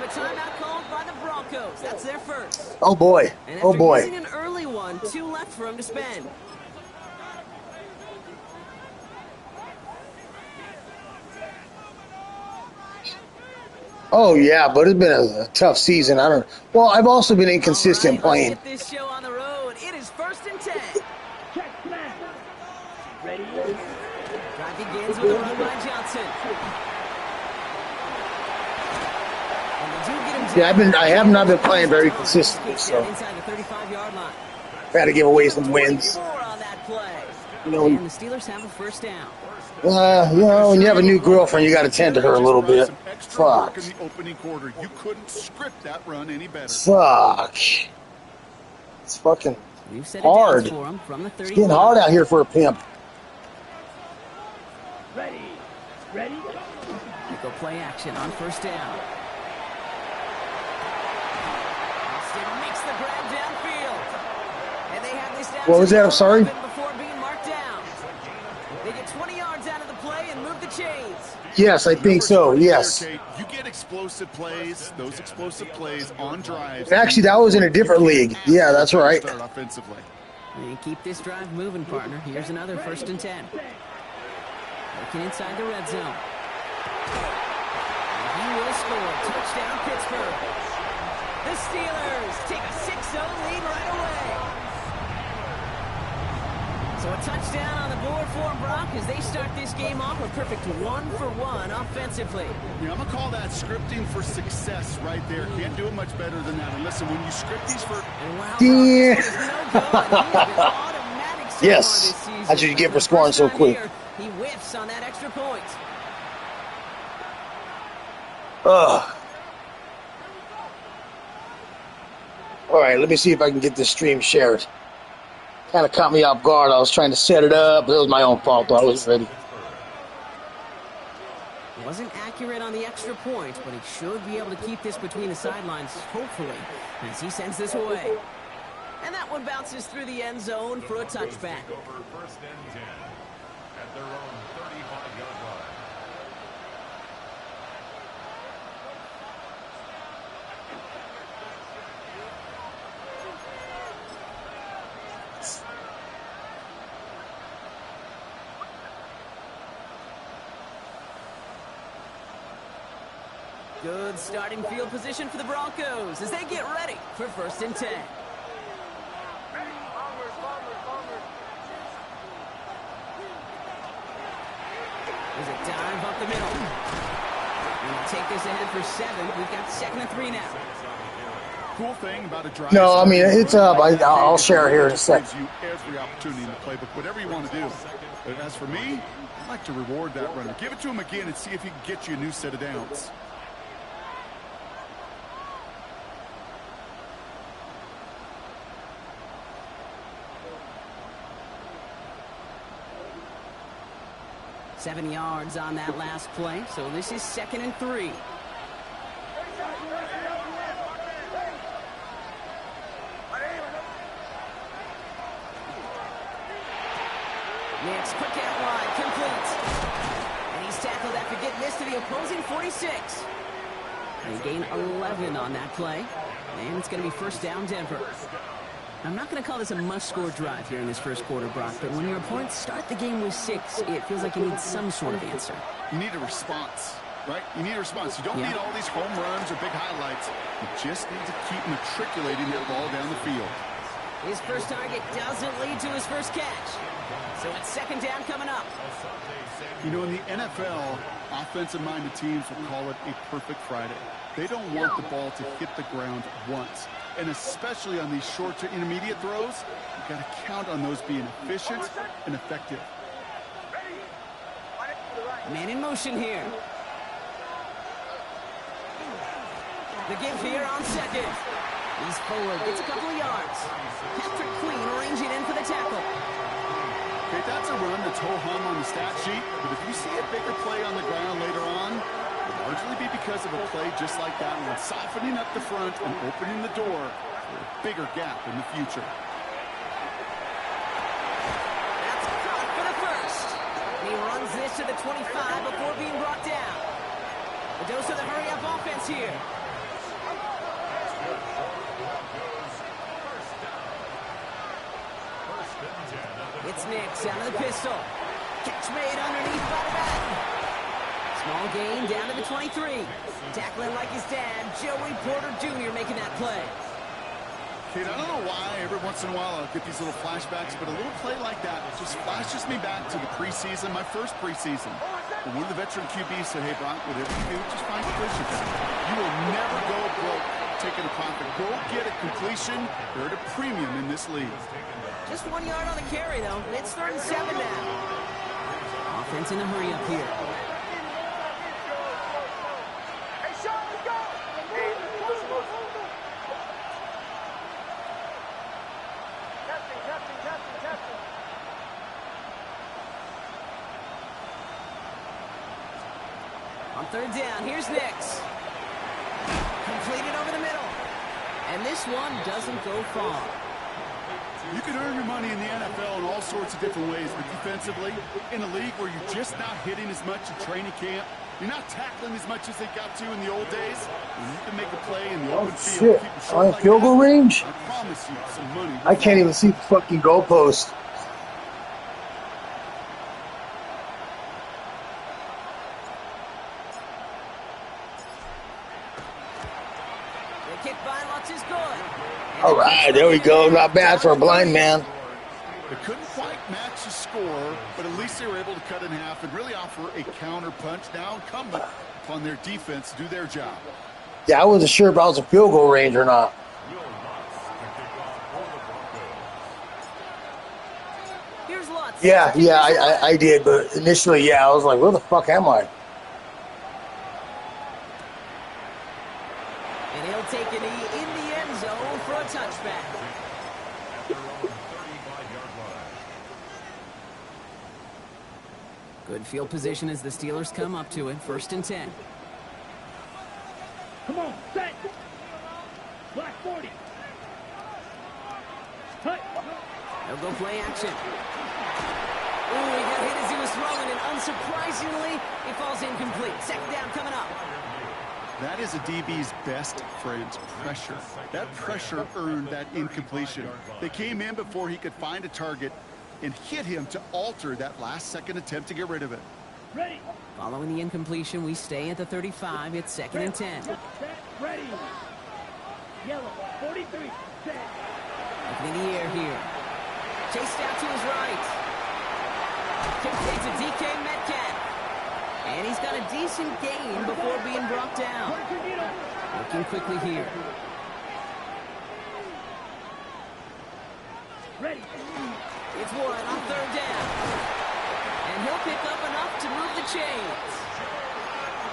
timeout called by the Broncos. That's their first. Oh boy. And Oh boy. using an early one, 2 left for him to spend. Oh yeah, but it's been a tough season. Well, I've also been inconsistent playing. Let's get this show on the road. It is 1st and 10. Ready? Drive begins with a run by Johnson. Yeah, I have not been playing very consistently, so inside the 35-yard line. I had to give away some wins. On that play. You know, and the Steelers have a first down. You know, when you have a new girlfriend, you got to tend to her a little bit. Fuck. In the opening quarter, you couldn't script that run any better. Fuck. It's fucking hard. It's getting hard out here for a pimp. Ready? Ready? Go play action on first down. Austin makes the grab downfield. And they have this down. What was that? I'm sorry. Before being marked down. They get 20 yards out of the play and move the chains. Yes, I think so. Yes. You get explosive plays, those explosive plays on drives. Actually, that was in a different league. Yeah, that's right. Start offensively. And keep this drive moving, partner. Here's another 1st and 10. Looking inside the red zone. And he will score. Touchdown, Pittsburgh. The Steelers take a 6-0 lead right away. So a touchdown on the board for Brock as they start this game off a perfect 1-for-1 offensively. Yeah, I'm going to call that scripting for success right there. Can't do it much better than that. And listen, when you script these for... Yes, that's what you get for scoring so quick. He whiffs on that extra point. Ugh. All right, let me see if I can get this stream shared. Kind of caught me off guard. I was trying to set it up. It was my own fault, though. I wasn't ready. Wasn't accurate on the extra point, but he should be able to keep this between the sidelines, hopefully, as he sends this away. And that one bounces through the end zone for a touchback. First and 10 at their own 35-yard line. Good starting field position for the Broncos as they get ready for 1st and 10. There's a dive up the middle. We'll take this ahead for 7. We've got 2nd and 3 now. Cool thing about a drive. No, I mean, it's up. I'll share here in a second. Gives you every opportunity in the playbook, whatever you want to do. But as for me, I'd like to reward that runner. Give it to him again and see if he can get you a new set of downs. Seven yards on that last play, so this is 2nd and 3. Next, quick out wide, complete. And he's tackled after getting this to the opposing 46. They gain 11 on that play, and it's going to be 1st down Denver. I'm not going to call this a must-score drive here in this first quarter, Brock, but when your opponents start the game with 6, it feels like you need some sort of answer. You need a response, right? You need a response. You don't need all these home runs or big highlights. You just need to keep matriculating that ball down the field. His first target doesn't lead to his first catch. So it's 2nd down coming up. You know, in the NFL, offensive-minded teams will call it a perfect Friday. They don't want the ball to hit the ground once. And especially on these short to intermediate throws, you've got to count on those being efficient and effective. Man in motion here. The give here on 2nd. He's forward, gets a couple of yards. Patrick Queen arranging in for the tackle. Okay, that's a run that's ho-hum on the stat sheet, but if you see a bigger play on the ground later on, it'll largely be because of a play just like that one, softening up the front and opening the door for a bigger gap in the future. That's caught for the first. He runs this to the 25 before being brought down. A dose of the hurry-up offense here. It's Nix out of the pistol. Catch made underneath by the back. Small gain down to the 23. Tackling like his dad, Joey Porter Jr. making that play. Kate, I don't know why every once in a while I'll get these little flashbacks, but a little play like that just flashes me back to the preseason, my first preseason. When one of the veteran QBs said, hey, Brock, whatever you do, just find completion. You will never go broke taking a profit. Go get a completion. They're at a premium in this league. Just 1 yard on the carry, though. It's 3rd and 7 now. Offense in a hurry up here. On 3rd down, here's Nix. Completed over the middle. And this one doesn't go far. You can earn your money in the NFL in all sorts of different ways, but defensively, in a league where you're just not hitting as much in training camp, you're not tackling as much as they got to in the old days, and you can make a play in the open field. Shit, on field goal range? I promise you some money. I can't even see the fucking goalpost. The kick by Lutz is good. All right, there we go. Not bad for a blind man. They couldn't quite match the score, but at least they were able to cut in half and really offer a counter punch. Now incumbent upon their defense to do their job. Yeah, I wasn't sure if I was a field goal range or not. Here's Lutz. Yeah, I did, but initially, yeah, I was like, where the fuck am I? And he'll take a knee in the end zone for a touchback. Good field position as the Steelers come up to it. 1st and 10. Come on, set. Black 40. Cut. They'll go play action. Ooh, he got hit as he was throwing, and unsurprisingly, he falls incomplete. 2nd down coming up. That is a DB's best friend, pressure. That pressure earned that incompletion. They came in before he could find a target and hit him to alter that last-second attempt to get rid of it. Ready. Following the incompletion, we stay at the 35. It's 2nd and 10. Set. Ready. Yellow. 43. Set. Looking in the air here. Chased out to his right. Complete to DK Metcalf. And he's got a decent gain before being brought down. Looking quickly here. Ready. It's Warren on 3rd down. And he'll pick up enough to move the chains.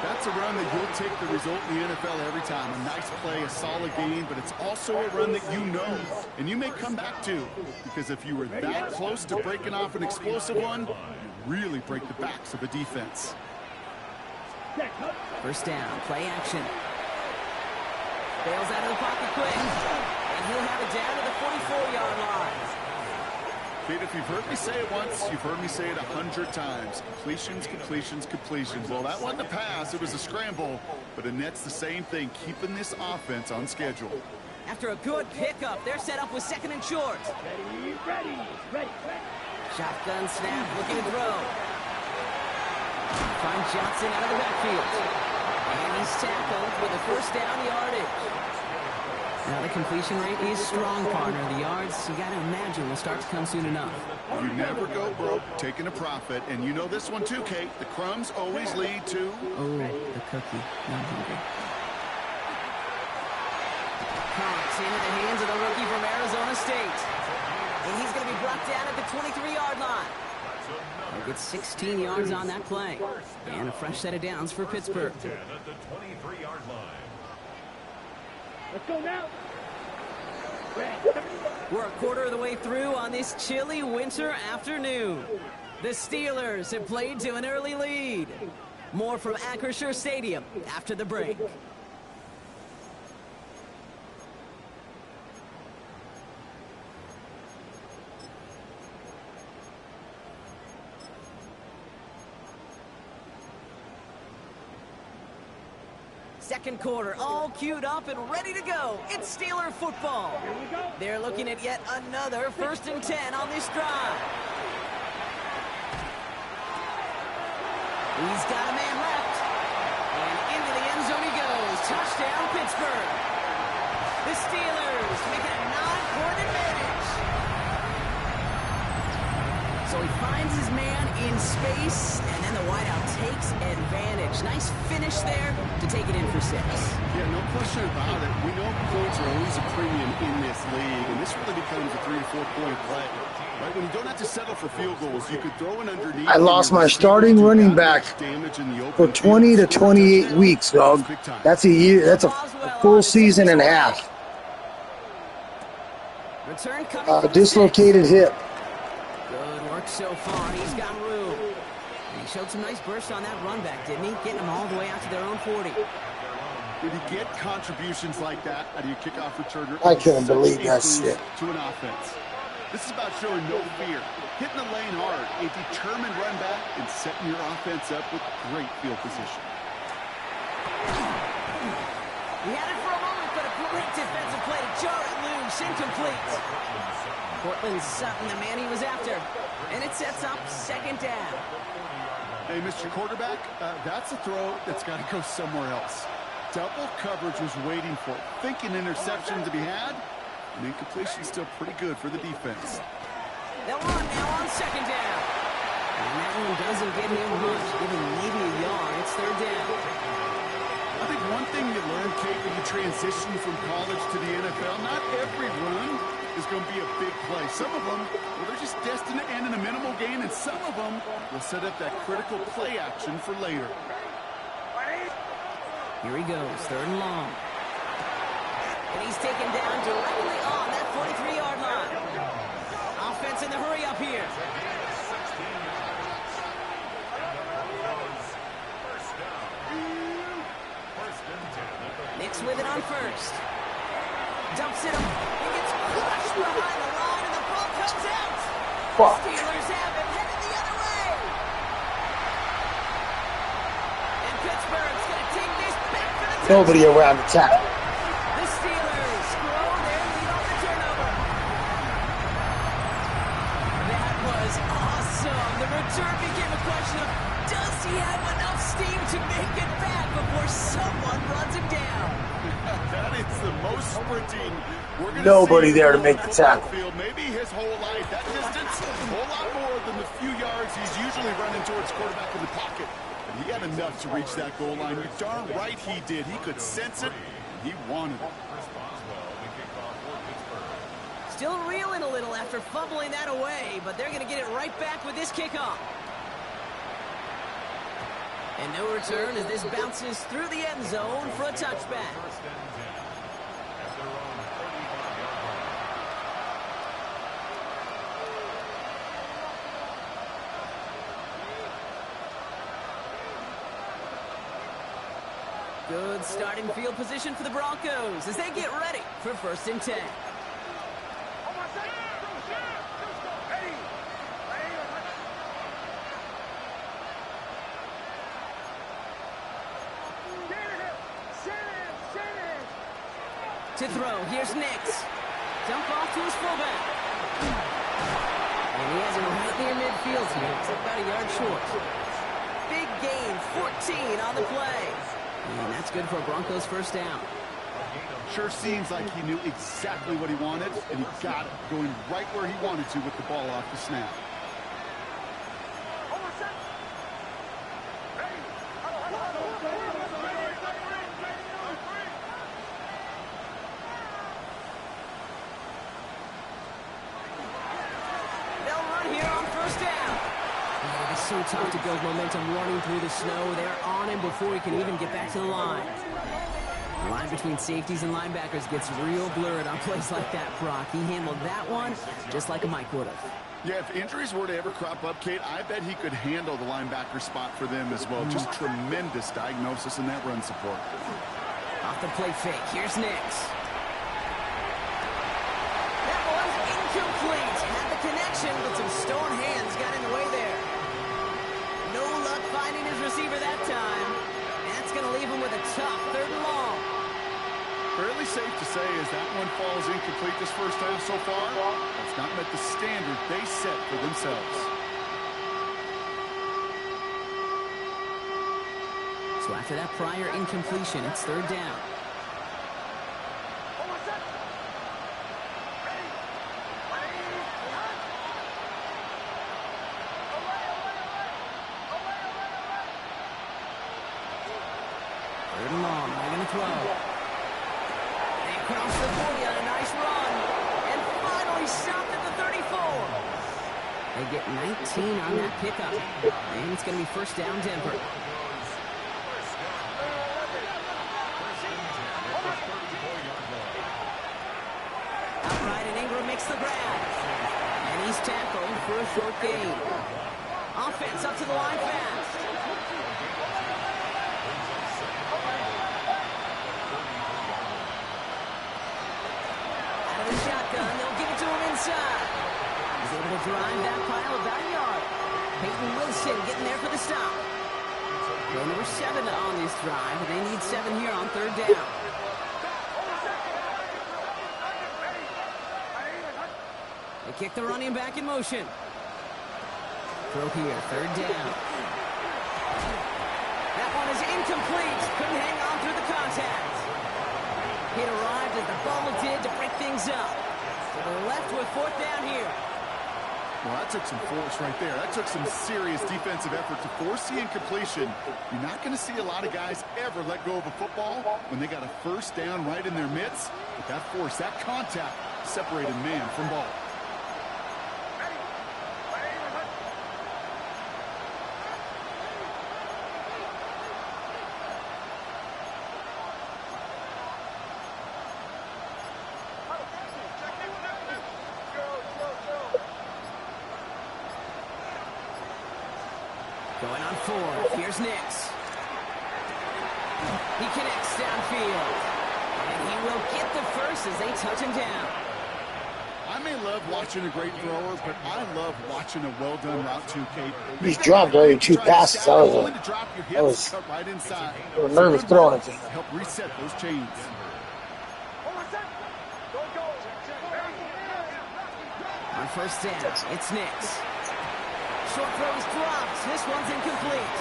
That's a run that you'll take the result in the NFL every time. A nice play, a solid gain, but it's also a run that you know and you may come back to. Because if you were that close to breaking off an explosive one, you really break the backs of a defense. 1st down, play action. Bails out of the pocket quick. And he'll have it down to the 44-yard line. Kate, if you've heard me say it once, you've heard me say it 100 times. Completions, completions, completions. Well, that wasn't a pass. It was a scramble. But Annette's the same thing, keeping this offense on schedule. After a good pickup, they're set up with 2nd and short. Ready. Shotgun snap, looking to throw. Finds Johnson out of the backfield. And he's tackled with a 1st down yardage. Now the completion rate is strong, partner. The yards, you got to imagine, will start to come soon enough. You never go broke taking a profit. And you know this one too, Kate. The crumbs always lead to... Oh, the cookie. Now I'm hungry. Cox into the hands of the rookie from Arizona State. And he's going to be brought down at the 23-yard line. He'll get 16 yards on that play. And a fresh set of downs for Pittsburgh. At the 23-yard line. Let's go now. We're a quarter of the way through on this chilly winter afternoon. The Steelers have played to an early lead. More from Acrisure Stadium after the break. Second quarter, all queued up and ready to go. It's Steeler football. They're looking at yet another 1st and 10 on this drive. He's got a man left. And into the end zone he goes. Touchdown, Pittsburgh. The Steelers make it a 9-point advantage. So he finds his man in space, and then the wideout takes advantage. Nice finish there to take it in for 6. Yeah, no question about it. We know points are always a premium in this league, and this really becomes a 3 to 4 point play. Right? When you don't have to settle for field goals, you could throw it underneath. I lost my starting running back for 20 to 28 weeks, dog. That's a year. That's a full season and a half. Return coming from Dislocated hip. Good work so far. He's got room. And he showed some nice burst on that run back, didn't he? Getting them all the way out to their own 40. When you get contributions like that out of your kickoff returner, I couldn't believe that shit. To an offense. This is about showing no fear, hitting the lane hard, a determined run back, and setting your offense up with great field position. He had it for a moment, but a great defensive play to jar it loose, incomplete. Cortland Sutton, the man he was after, and it sets up 2nd down. Hey, Mr. Quarterback, that's a throw that's got to go somewhere else. Double coverage was waiting for it, thinking interception to be had. And incompletion still pretty good for the defense. They'll run now on 2nd down. And that one doesn't get him much, giving maybe a yard. It's 3rd down. I think one thing you learn, Kate, when you transition from college to the NFL, not every run is going to be a big play. Some of them, well, they're just destined to end in a minimal gain, and some of them will set up that critical play action for later. Here he goes, 3rd and long. And he's taken down directly on that 43-yard line. Offense in the hurry up here. Nix with it on 1st. Dumps it up. He gets crushed behind the line, and the ball comes out. Fuck. Steelers have it, headed the other way. And Pittsburgh's going to take this back for the touchdown. Nobody around the tackle. The Steelers grow their lead on the turnover. That was awesome. The return became a question of, does he have enough steam to make it back before someone runs him down? That is the most sprinting we're going to Nobody see there to make the tackle. Maybe his whole life. That distance, a whole lot more than the few yards he's usually running towards quarterback in the pocket. And he had enough to reach that goal line. You're darn right he did. He could sense it. He wanted it. Still reeling a little after fumbling that away, but they're going to get it right back with this kickoff. And no return as this bounces through the end zone for a touchback. Good starting field position for the Broncos as they get ready for 1st and 10. To throw, here's Nix. Dump off to his fullback. And he has him right near midfield here. It's about a yard short. Big gain, 14 on the play. And that's good for a Broncos 1st down. Sure seems like he knew exactly what he wanted, and he got it, going right where he wanted to with the ball off the snap. So tough to build momentum running through the snow. They're on him before he can even get back to the line. The line between safeties and linebackers gets real blurred on plays like that, Brock. He handled that one just like a Mike would have. Yeah, if injuries were to ever crop up, Kate, I bet he could handle the linebacker spot for them as well. Just tremendous diagnosis in that run support. Off the play fake, here's Nix. That one's incomplete. Had the connection, but some stone hands got in the way there. No luck finding his receiver that time. That's going to leave him with a tough 3rd and long. Fairly safe to say as that one falls incomplete this first half so far, it's not met the standard they set for themselves. So after that prior incompletion, it's third down. Third and long, they're going to throw. They cross the 40 on a nice run. And finally stopped at the 34. They get 19 on that pickup. And it's going to be first down, Denver. Outright, and Ingram makes the grab. And he's tackled for a short gain. Offense up to the line fast. Out of the shotgun, they'll give it to him inside. He's able to drive that pile about a yard. Peyton Wilson getting there for the stop. Play number 7 on this drive. They need 7 here on third down. They kick the running back in motion. Throw here, third down. That one is incomplete. Couldn't hang on through the contact. It arrived as the bubble did to break things up. So they're left with fourth down here. Well, that took some force right there. That took some serious defensive effort to force the incompletion. You're not going to see a lot of guys ever let go of a football when they got a first down right in their midst. But that force, that contact, separated man from ball. Going on fourth. Here's Nix. He connects downfield. And he will get the first as they touch him down. I may love watching a great thrower, but I love watching a well-done route too, Kate. He's dropped already 2 passes. That was right inside. a nervous throwing it. Help reset those chains. On first down, it's Nix. Short throw is dropped. This one's incomplete.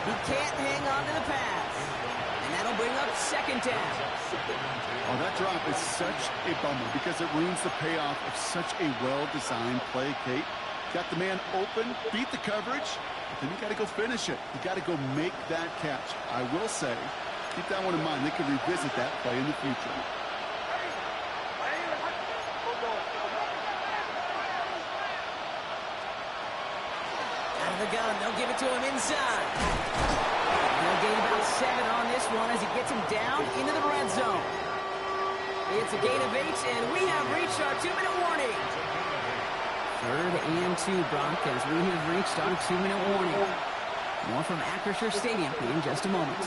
He can't hang on to the pass. And that'll bring up second down. Oh, that drop is such a bummer because it ruins the payoff of such a well-designed play, Kate. Got the man open, beat the coverage, but then you got to go finish it. You got to go make that catch. I will say, keep that one in mind. They could revisit that play in the future. The gun, they'll give it to him inside. They'll gain about 7 on this one as he gets him down into the red zone. It's a gain of 8, and we have reached our 2-minute warning. 3rd and 2, Broncos. We have reached our 2-minute warning. More from Acrisure Stadium in just a moment.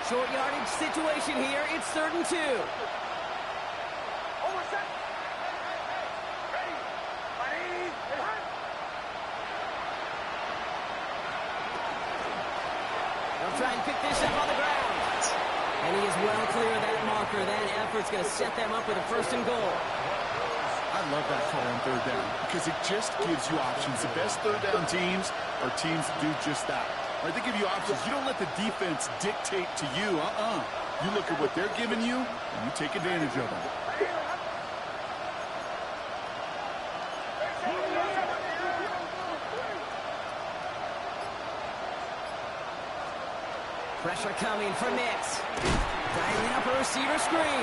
Short yardage situation here. It's 3rd and 2. Try and pick this up on the ground. And he is well clear of that marker. That effort's going to set them up with a 1st and goal. I love that call on 3rd down because it just gives you options. The best 3rd down teams are teams that do just that. Right? They give you options. You don't let the defense dictate to you. You look at what they're giving you, and you take advantage of them. Pressure coming for Nix. Dialing up a receiver screen.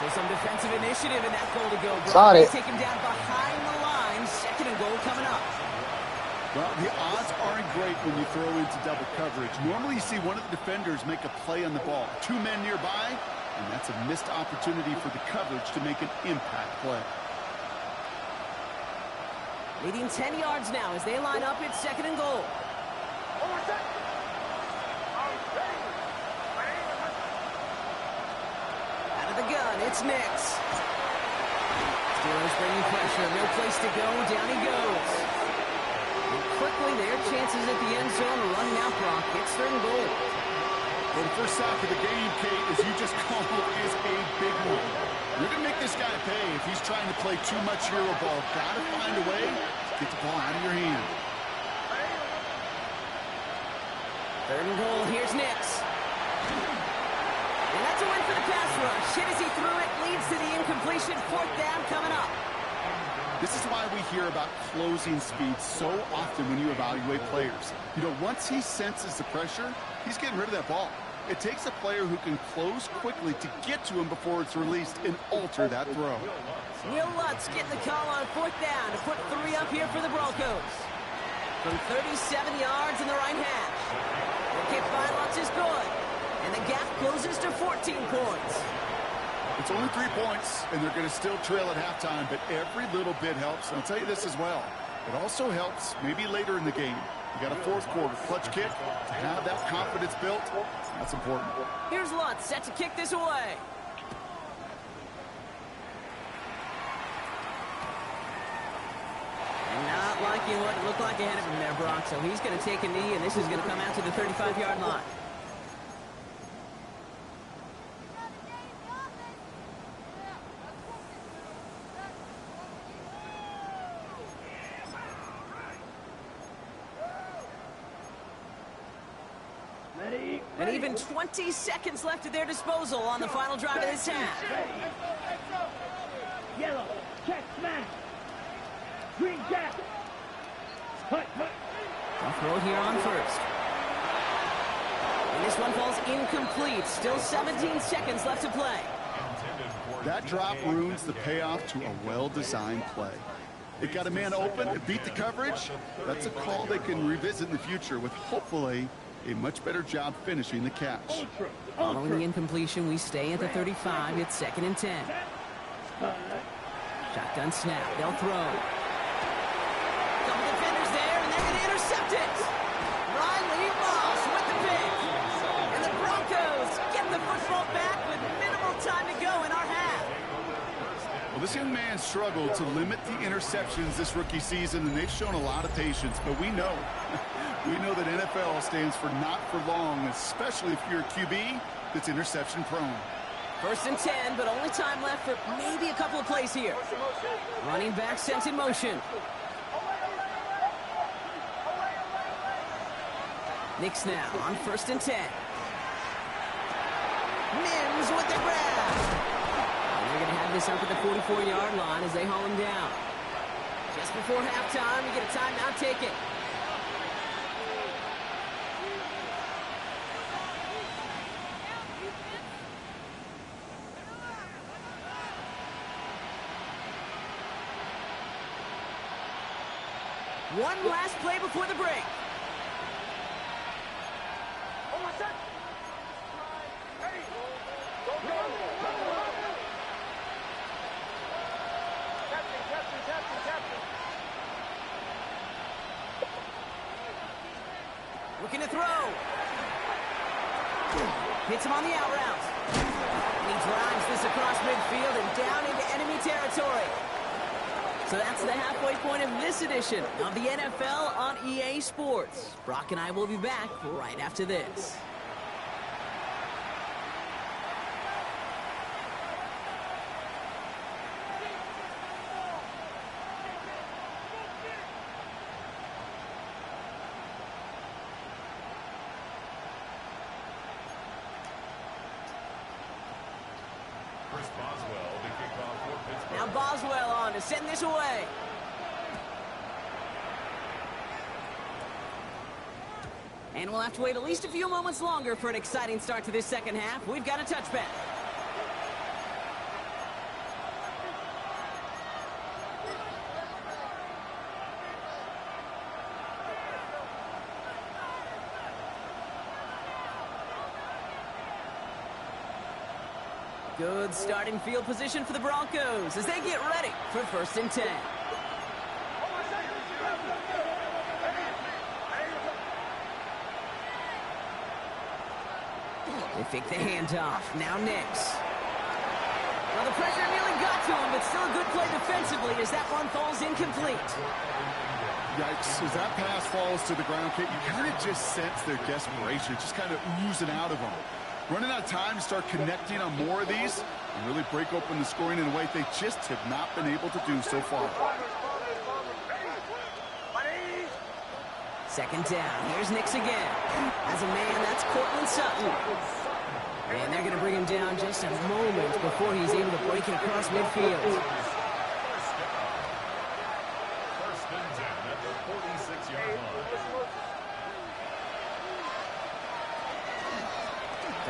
So some defensive initiative in that goal to go. Got it. Take him down behind the line. 2nd and goal coming up. Well, the odds aren't great when you throw into double coverage. Normally you see one of the defenders make a play on the ball. 2 men nearby, and that's a missed opportunity for the coverage to make an impact play. Leading 10 yards now as they line up. It's 2nd and goal. Out of the gun, it's Nix. Steelers bringing pressure. No place to go. Down he goes. And quickly, their chances at the end zone are running out, Brock. It's 3rd and goal. Well, the first sack of the game, Kate, as you just called, is a big one. You're going to make this guy pay if he's trying to play too much hero ball. Got to find a way to get the ball out of your hand. Third and goal. Here's Nix. And that's a win for the pass rush. Hit as he threw it. Leads to the incompletion. Fourth down coming up. This is why we hear about closing speed so often when you evaluate players. You know, once he senses the pressure, he's getting rid of that ball. It takes a player who can close quickly to get to him before it's released and alter that throw. Will Lutz getting the call on fourth down to put 3 up here for the Broncos. From 37 yards in the right hash. The kick by Lutz is good. And the gap closes to 14 points. It's only 3 points, and they're going to still trail at halftime, but every little bit helps. And I'll tell you this as well. It also helps maybe later in the game. You got a fourth quarter clutch kick. To have that confidence built, that's important. Here's Lutz set to kick this away. And not liking what it looked like ahead of him there, Brock. So he's going to take a knee, and this is going to come out to the 35-yard line. And even 20 seconds left at their disposal on the final drive of this half. Yellow, check, smash. Green jacket. Hut. They'll throw it here on first. And this one falls incomplete. Still 17 seconds left to play. That drop ruins the payoff to a well-designed play. It got a man open, it beat the coverage. That's a call they can revisit in the future with hopefully a much better job finishing the catch. Following the incompletion, we stay at the 35. It's 2nd and 10. Shotgun snap. They'll throw. Couple defenders there, and they're going to intercept it. Riley Moss with the pick. And the Broncos get the football back with minimal time to go in our half. Well, this young man struggled to limit the interceptions this rookie season, and they've shown a lot of patience, but we know that NFL stands for not for long, especially if you're a QB that's interception prone. 1st and 10, but only time left for maybe a couple of plays here. Running back sent in motion. Nix now on 1st and 10. Mims with the grab. And they're going to have this up at the 44-yard line as they haul him down. Just before halftime, you get a timeout, take it. One last play before the break. Looking to throw. Hits him on the out route. And he drives this across midfield and down into enemy territory. So that's the halfway point of this edition of the NFL on EA Sports. Brock and I will be back right after this. Now Boswell on to send this away. And we'll have to wait at least a few moments longer for an exciting start to this second half. We've got a touchback. Good starting field position for the Broncos as they get ready for 1st and 10. They fake the handoff. Now Nix. Well, the pressure nearly got to him, but still a good play defensively as that one falls incomplete. Yikes, as that pass falls to the ground, Kate, you kind of just sense their desperation, just kind of oozing out of them. Running out of time to start connecting on more of these and really break open the scoring in a way they just have not been able to do so far. Second down. Here's Nix again. As a man, that's Cortland Sutton. And they're going to bring him down just a moment before he's able to break it across midfield. First and 10 at the 46-yard line.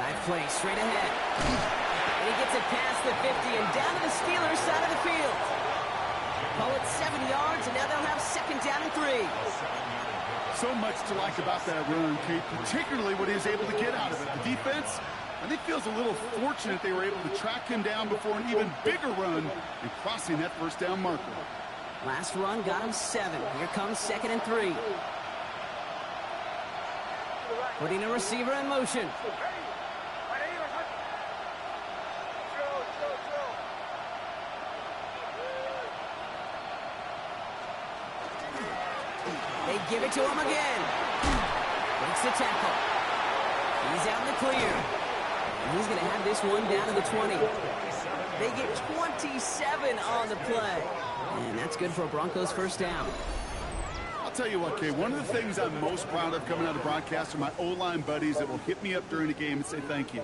Dive play straight ahead. And he gets it past the 50 and down to the Steelers' side of the field. Call it 7 yards, and now they'll have second down and 3. So much to like about that run, Kate, particularly what he was able to get out of it. The defense, I think, feels a little fortunate they were able to track him down before an even bigger run and crossing that first down marker. Last run got him 7. Here comes second and 3. Putting a receiver in motion. They give it to him again. Breaks the tackle. He's out in the clear. And he's going to have this one down to the 20. They get 27 on the play. And that's good for a Broncos first down. I'll tell you what, Kay, one of the things I'm most proud of coming out of broadcast are my O-line buddies that will hit me up during the game and say thank you.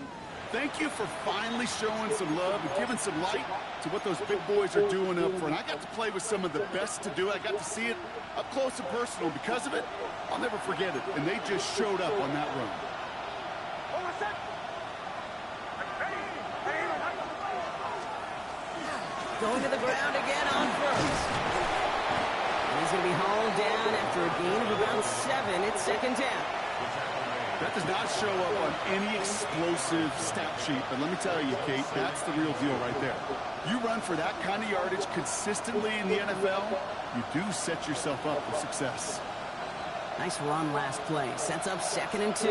Thank you for finally showing some love and giving some light to what those big boys are doing up front. I got to play with some of the best to do it. I got to see it up close and personal. Because of it, I'll never forget it. And they just showed up on that run. Going to the ground again on first. He's going to be hauled down after a gain of about 7. It's second down. That does not show up on any explosive stat sheet, but let me tell you, Kate, that's the real deal right there. You run for that kind of yardage consistently in the NFL, you do set yourself up for success. Nice run last play. Sets up second and 2.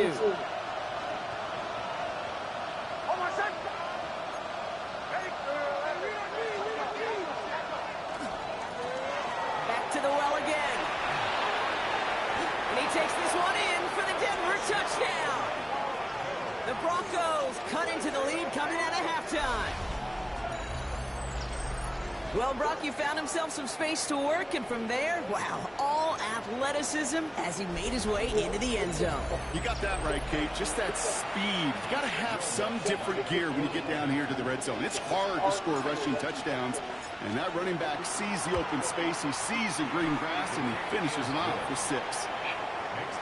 Back to the well again. And he takes this one in for the Denver touchdown. The Broncos cut into the lead coming out of halftime. Well, Brock, you found himself some space to work, and from there, wow, all athleticism as he made his way into the end zone. You got that right, Kate. Just that speed. You got to have some different gear when you get down here to the red zone. It's hard to score rushing touchdowns, and that running back sees the open space, he sees the green grass, and he finishes it off with 6.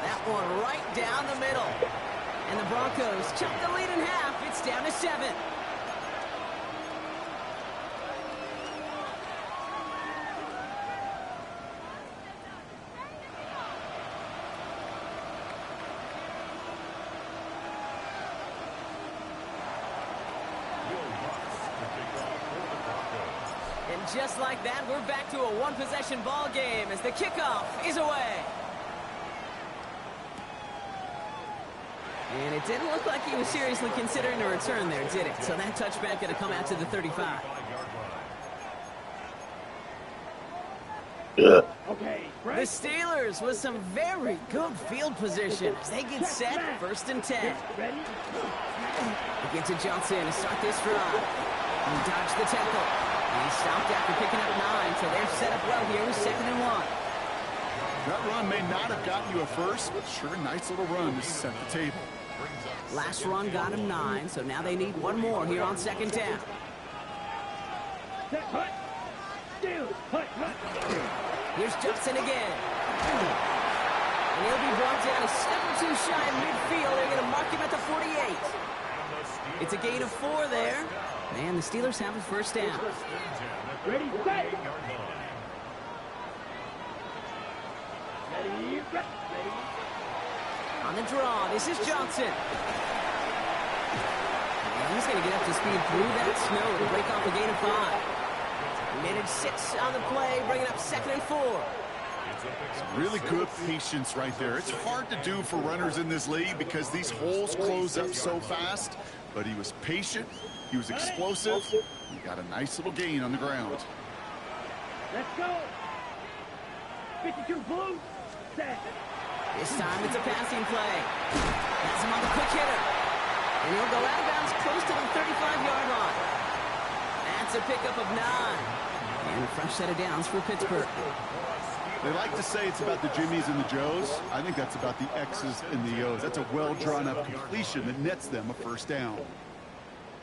That one right down the middle. And the Broncos chop the lead in half. It's down to 7. And just like that, we're back to a one-possession ball game as the kickoff is away. And it didn't look like he was seriously considering a return there, did it? So that touchback going to come out to the 35. Okay, The Steelers with some very good field position as they get set, first and 10. ready? They get to Johnson to start this drive. He dodged the tackle. And he stopped after picking up 9, so they're set up well here with second and 1. That run may not have gotten you a first, but sure, a nice little run to set the table. Last run got him 9, so now they need one more here on second down. Set, hut. Steelers, hut, hut. Here's Johnson again. And he'll be brought down a step or 2 shy of midfield. They're going to mark him at the 48. It's a gain of 4 there. And the Steelers have a first down. Ready, set. Ready, ready. On the draw, this is Johnson. And he's going to get up to speed through that snow to break off a gain of 5. Minute 6 on the play, bringing up second and 4. Some really good patience right there. It's hard to do for runners in this league because these holes close up so fast. But he was patient, he was explosive, he got a nice little gain on the ground. Let's go. 52 blue, set. This time it's a passing play. Has him on the quick hitter. And he'll go out of bounds close to the 35-yard line. That's a pickup of 9. And a fresh set of downs for Pittsburgh. They like to say it's about the Jimmies and the Joes. I think that's about the X's and the O's. That's a well-drawn-up completion that nets them a first down.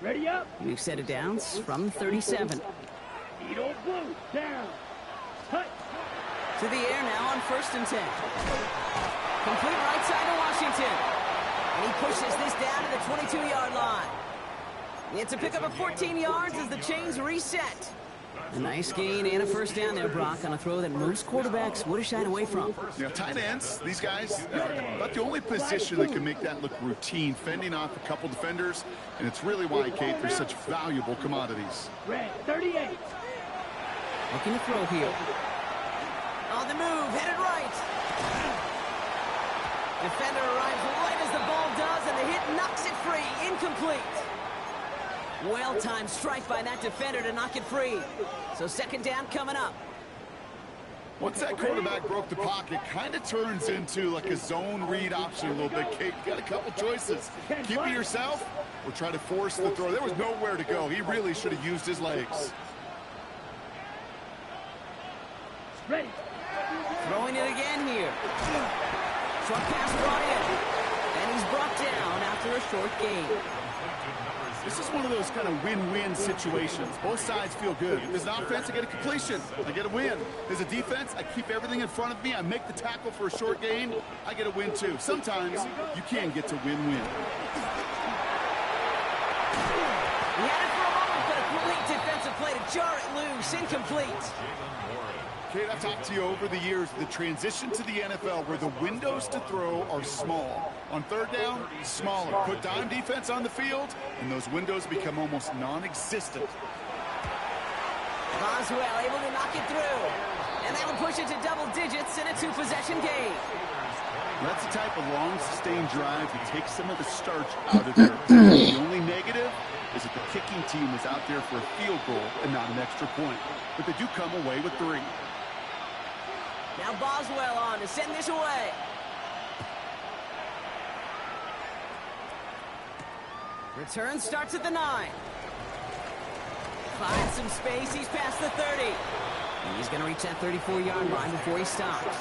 Ready up. We've set it down from 37. Edo blue. Down. Touch. To the air now on 1st and 10. Complete right side to Washington. And he pushes this down to the 22-yard line. It's a pickup of 14 yards as the chains reset. A nice gain and a first down there, Brock, on a throw that most quarterbacks would have shied away from. Yeah, tight ends, these guys, about the only position that can make that look routine, fending off a couple defenders, and it's really why, Kate, they're such valuable commodities. Red 38. Looking to throw here. On the move, headed right. Defender arrives right as the ball does, and the hit knocks it free. Incomplete. Well-timed strike by that defender to knock it free. So 2nd down coming up. Once that quarterback broke the pocket, kind of turns into like a zone read option a little bit. Kate, got a couple choices. Keep it yourself or try to force the throw. There was nowhere to go. He really should have used his legs. Ready. Throwing it again here. Short pass brought in. And he's brought down after a short gain. This is one of those kind of win-win situations. Both sides feel good. As an offense, I get a completion. I get a win. As a defense, I keep everything in front of me. I make the tackle for a short gain. I get a win, too. Sometimes you can get to win-win. He had it for a moment, but a great defensive play to jar it loose. Incomplete. Kate, I've talked to you over the years, the transition to the NFL where the windows to throw are small. On 3rd down, smaller. Put dime defense on the field, and those windows become almost non-existent. Boswell able to knock it through. And that'll push it to double digits in a 2-possession game. That's the type of long, sustained drive that takes some of the starch out of there. The only negative is that the kicking team is out there for a field goal and not an extra point. But they do come away with 3. Now Boswell on to send this away. Return starts at the 9. Finds some space. He's past the 30. And he's going to reach that 34-yard line before he stops.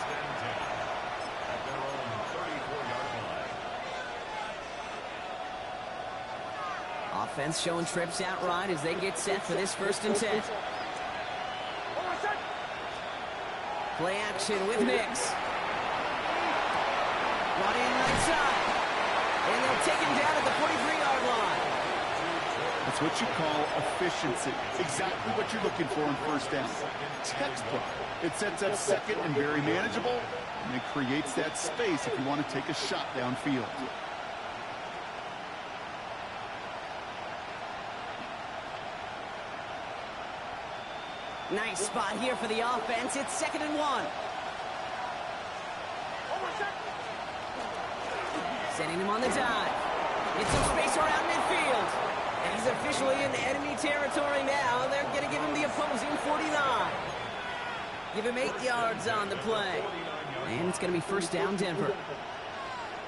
Offense showing trips out right as they get set for this 1st and 10. Play action with Nix. Brought in right side. And they'll take him down at the 43-yard line. That's what you call efficiency. Exactly what you're looking for on 1st down. Textbook. It sets up 2nd and very manageable, and it creates that space if you want to take a shot downfield. Nice spot here for the offense. It's 2nd and 1. Sending him on the dive. Get some space around midfield. And he's officially in enemy territory now. They're going to give him the opposing 49. Give him 8 yards on the play. And it's going to be 1st down, Denver.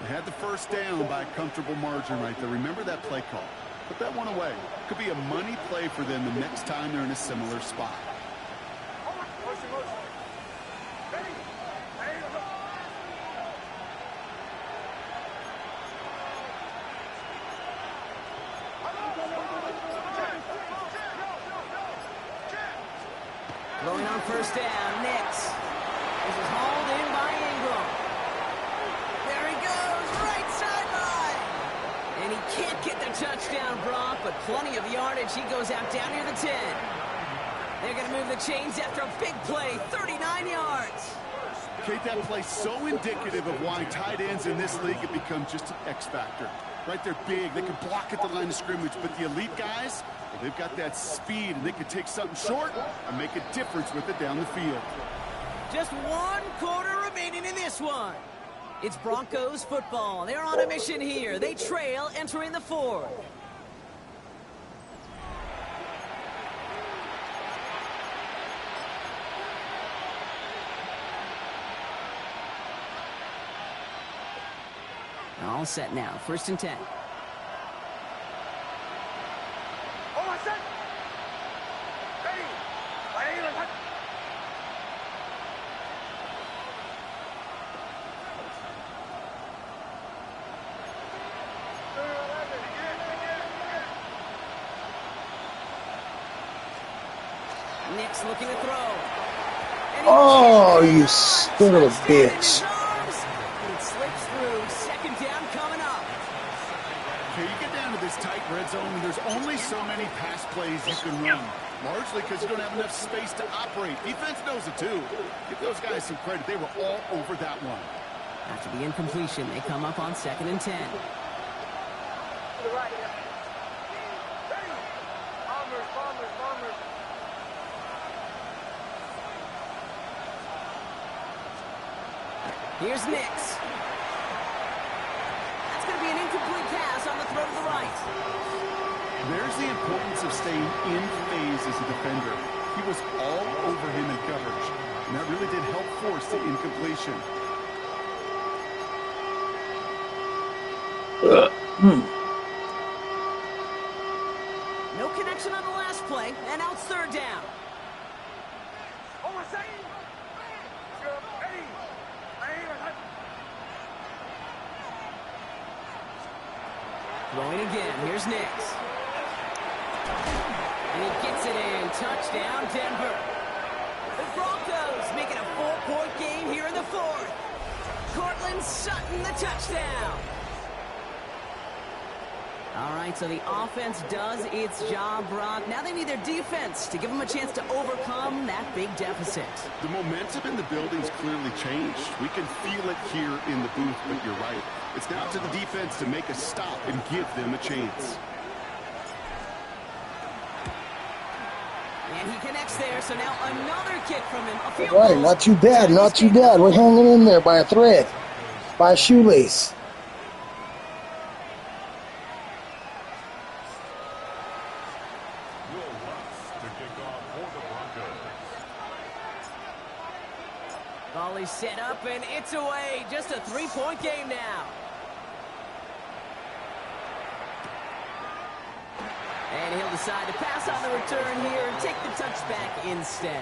They had the 1st down by a comfortable margin right there. Remember that play call. Put that one away. Could be a money play for them the next time they're in a similar spot. Going on 1st down, Nix. This is hauled in by Ingram. There he goes, right sideline. And he can't get the touchdown, Brock, but plenty of yardage. He goes out down near the 10. They're going to move the chains after a big play, 39 yards. Kate, that play's so indicative of why tight ends in this league have become just an X factor. Right, they're big, they can block at the line of scrimmage, but the elite guys, well, they've got that speed, and they can take something short and make a difference with it down the field. Just 1 quarter remaining in this one. It's Broncos football. They're on a mission here. They trail entering the 4th. All set now. 1st and 10. Nick's looking to throw. And he Oh, catches it. you son of a Touchdown in bitch. his arms. It slips through. Second down coming up. Okay, you get down to this tight red zone, and there's only so many pass plays you can run, largely because you don't have enough space to operate. Defense knows it too. Give those guys some credit. They were all over that one. After the incompletion, they come up on 2nd and 10. Here's Nix. That's going to be an incomplete pass on the throw to the right. There's the importance of staying in phase as a defender. He was all over him in coverage, and that really did help force the incompletion. No connection on the last play, and now it's 3rd down. Throwing again. Here's Nix. And he gets it in. Touchdown, Denver. The Broncos making a 4-point game here in the 4th. Cortland Sutton, the touchdown. All right, so the offense does its job, Brock. Now they need their defense to give them a chance to overcome that big deficit. The momentum in the building's clearly changed. We can feel it here in the booth, but you're right. It's now to the defense to make a stop and give them a chance. And he connects there, so now another kick from him. A field All right, goal. not too bad, not too bad. We're hanging in there by a thread, by a shoelace. Volley set up, and it's away. Just a 3-point game now. And he'll decide to pass on the return here and take the touchback instead.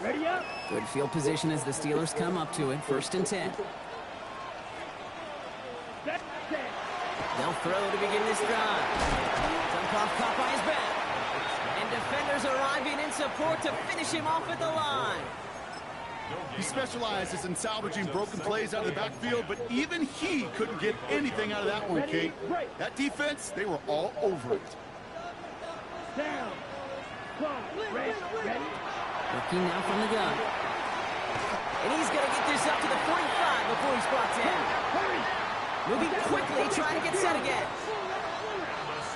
Ready up. Good field position as the Steelers come up to it. 1st and 10. Set. They'll throw to begin this drive. Dunkov caught by his back. And defenders arriving in support to finish him off at the line. He specializes in salvaging broken plays out of the backfield, but even he couldn't get anything out of that one, Kate. That defense, they were all over it. Down. Close. Ready. Looking now from the gun. And he's going to get this up to the 45 before he's brought down. Hurry. Moving quickly, trying to get set again.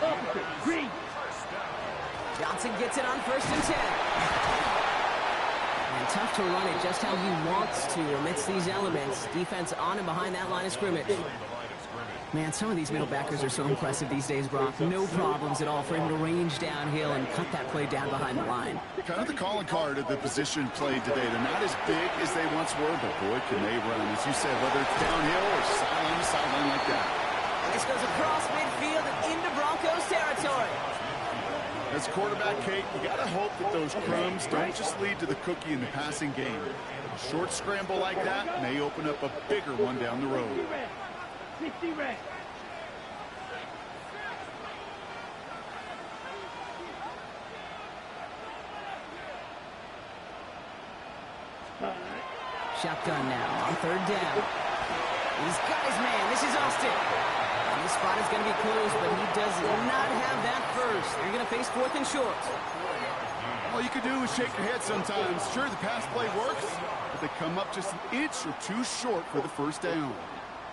Officer. Green. Johnson gets it on 1st and 10. And tough to run it just how he wants to amidst these elements. Defense on and behind that line of scrimmage. Man, some of these middle backers are so impressive these days, Brock. No problems at all for him to range downhill and cut that play down behind the line. Kind of the calling card of the position played today. They're not as big as they once were, but boy, can they run. As you said, whether it's downhill or sideline to sideline like that. This goes across midfield and into Broncos territory. As quarterback, Kate, you got to hope that those crumbs don't just lead to the cookie in the passing game. A short scramble like that may open up a bigger one down the road. 60 red. Shotgun now on 3rd down. He's got his man. This is Austin. And this spot is going to be close, but he does not have that first. They're going to face 4th and short. All you can do is shake your head sometimes. Sure, the pass play works, but they come up just an inch or two short for the 1st down.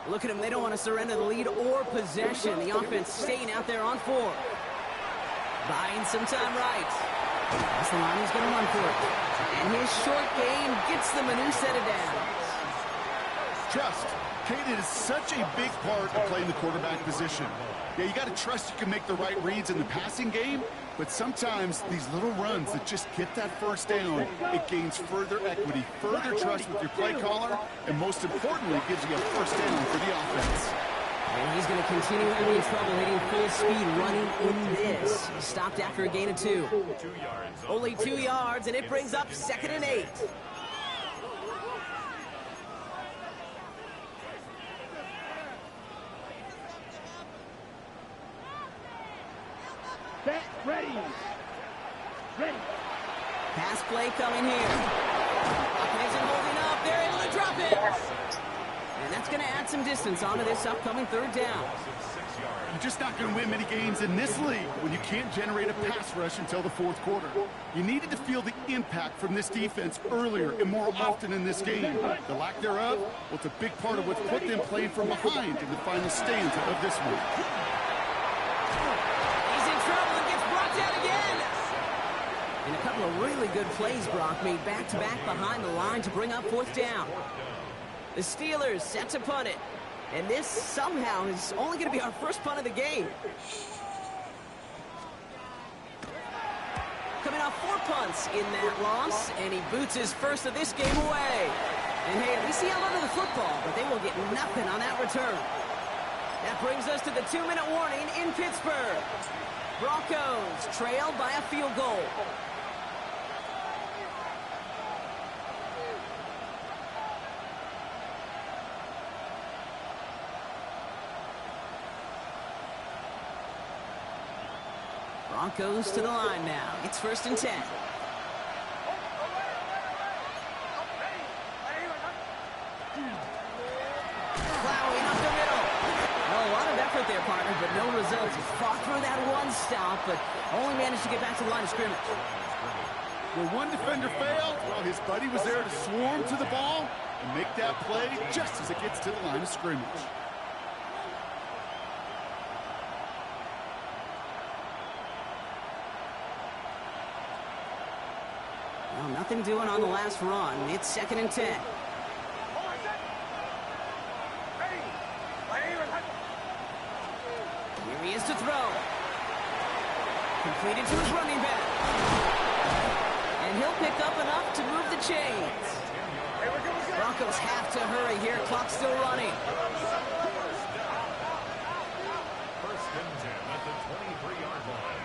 Look at them. They don't want to surrender the lead or possession. The offense staying out there on 4. Buying some time right. That's the line he's going to run for it. And his short game gets them a new set of downs. Trust. Kate, it is such a big part of playing the quarterback position. Yeah, you got to trust you can make the right reads in the passing game, but sometimes these little runs that just get that 1st down, it gains further equity, further trust with your play caller, and most importantly, it gives you a 1st down for the offense. And he's going to continue having trouble hitting full speed running in this. He stopped after a gain of 2. Only 2 yards, and it brings up 2nd and 8. Ready. Ready. Pass play coming here. Offense isn't holding up. They're able to drop it. And that's going to add some distance onto this upcoming third down. You're just not going to win many games in this league when you can't generate a pass rush until the fourth quarter. You needed to feel the impact from this defense earlier and more often in this game. The lack thereof, well, it's a big part of what's put them playing from behind in the final stanza of this one. He's in trouble and gets brought down again. And a couple of really good plays Brock made back-to-back behind the line to bring up fourth down. The Steelers set to punt it. And this somehow is only going to be our first punt of the game. Coming off 4 punts in that loss, and he boots his first of this game away. And hey, at least he held onto the football, but they will get nothing on that return. That brings us to the 2-minute warning in Pittsburgh. Broncos trailed by a field goal. Broncos to the line now. It's 1st and 10. Plowing up the middle. Well, a lot of effort there, partner, but no results. He fought through that one stop, but only managed to get back to the line of scrimmage. Where one defender failed, well, his buddy was there to swarm to the ball and make that play just as it gets to the line of scrimmage. Well, nothing doing on the last run. It's 2nd and 10. Here he is to throw. Completed to his running back. And he'll pick up enough to move the chains. Broncos have to hurry here. Clock's still running. 1st and 10 at the 23-yard line.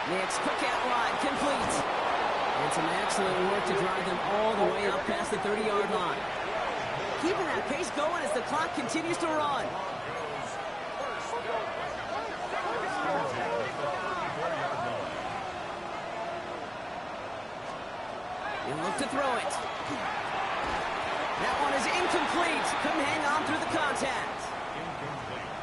Nick's quick out line, complete. And some excellent work to drive them all the way up past the 30-yard line. Keeping that pace going as the clock continues to run. He'll look to throw it. That one is incomplete. Couldn't hang on through the contact.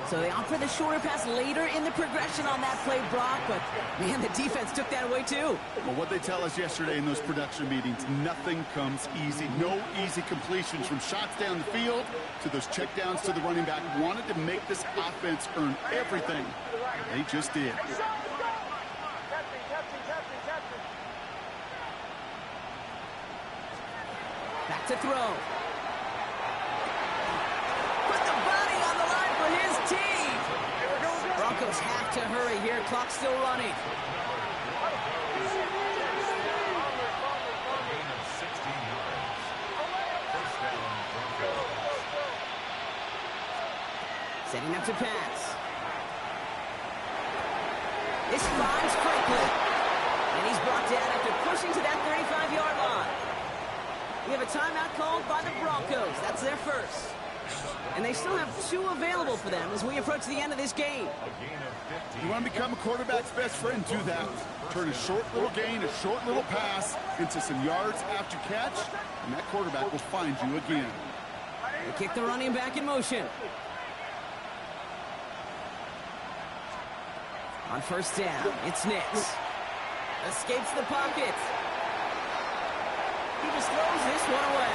So they opt for the shorter pass later in the progression on that play, Brock, but man, the defense took that away too. Well, what they tell us yesterday in those production meetings, nothing comes easy. No easy completions from shots down the field to those checkdowns to the running back. Wanted to make this offense earn everything. They just did. Back to throw. Put the body on the line for his team. Broncos have to hurry here. Clock's still running. Setting up to pass. This finds Franklin. And he's brought down after pushing to that 35-yard line. We have a timeout called by the Broncos. That's their first. And they still have 2 available for them as we approach the end of this game. You want to become a quarterback's best friend, do that. Turn a short little gain, a short little pass into some yards after catch, and that quarterback will find you again. They kick the running back in motion. On first down, it's Nix. Escapes the pocket. He just throws this one away.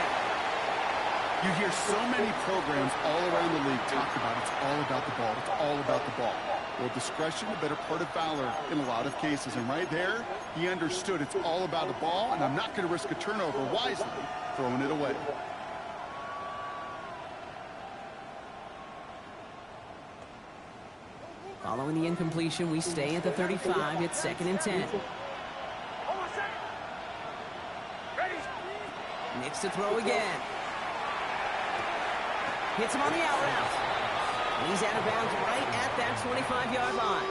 You hear so many programs all around the league talk about it's all about the ball. It's all about the ball. Well, discretion, the better part of valor in a lot of cases. And right there, he understood it's all about the ball, and I'm not going to risk a turnover wisely, throwing it away. Following the incompletion, we stay at the 35. It's 2nd and 10. Nix to throw again. Hits him on the out route. He's out of bounds right at that 25-yard line.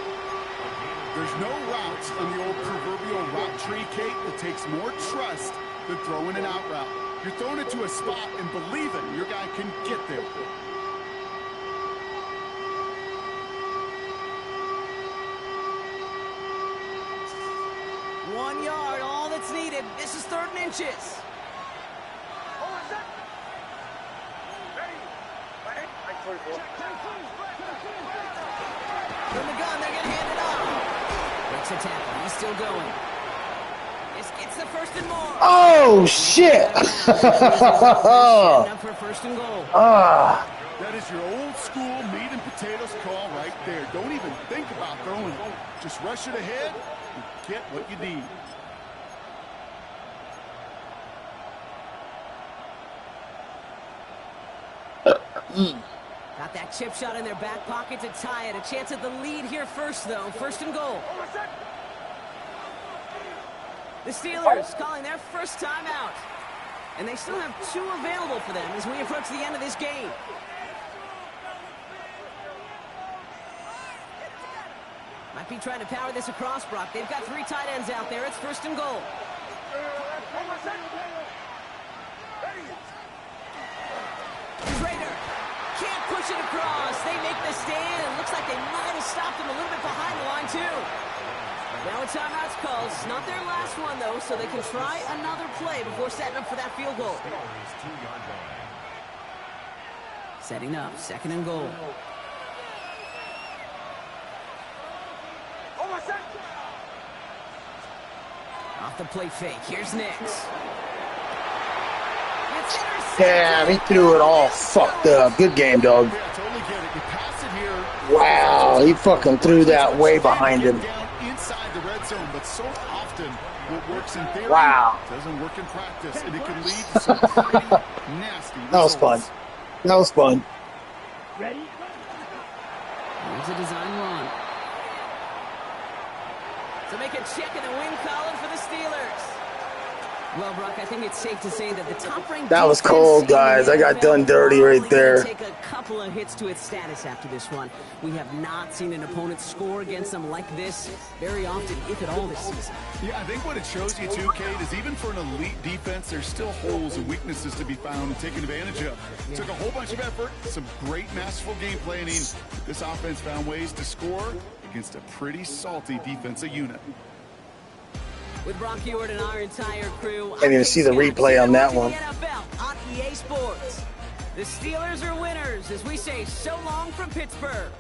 There's no route on the old proverbial route tree, Kate, that takes more trust than throwing an out route. You're throwing it to a spot and believing your guy can get there. 1 yard, all that's needed. This is 3rd and inches. From the gun, they're going to hand it off. Breaks a tackle. He's still going. This gets the 1st and more. Oh, shit. Setting up for 1st and goal. Ah. That is your old school meat and potatoes call right there. Don't even think about throwing it. Just rush it ahead and get what you need. Got that chip shot in their back pocket to tie it. A chance at the lead here first, though. 1st and goal. The Steelers calling their first timeout. And they still have 2 available for them as we approach the end of this game. Might be trying to power this across, Brock. They've got 3 tight ends out there. It's 1st and goal. Trader can't push it across. They make the stand, and looks like they might have stopped him a little bit behind the line, too. Now a timeout's called. It's not their last one, though, so they can try another play before setting up for that field goal. Setting up, 2nd and goal. Off the play fake. Here's Nix. Damn, he threw it all fucked up. Good game, dog. Wow, he fucking threw that way behind him. Inside the red zone, but so often what works in theory doesn't work in practice, and it can lead to some pretty nasty results. That was fun. That was fun. Ready? Here's a design run. To make a check in the win column for the Steelers. Well, Brock, I think it's safe to say that the top-ranked That was cold, guys. I got done dirty right there. Take a couple of hits to its status after this one. We have not seen an opponent score against them like this very often, if at all, this season. Yeah, I think what it shows you too, Kate, is even for an elite defense, there's still holes and weaknesses to be found and taken advantage of. Yeah. Took a whole bunch of effort, some great masterful game planning. This offense found ways to score against a pretty salty defensive unit. With Brock Ewart and our entire crew, I didn't even see the replay on that one. NFL on EA Sports. The Steelers are winners as we say so long from Pittsburgh.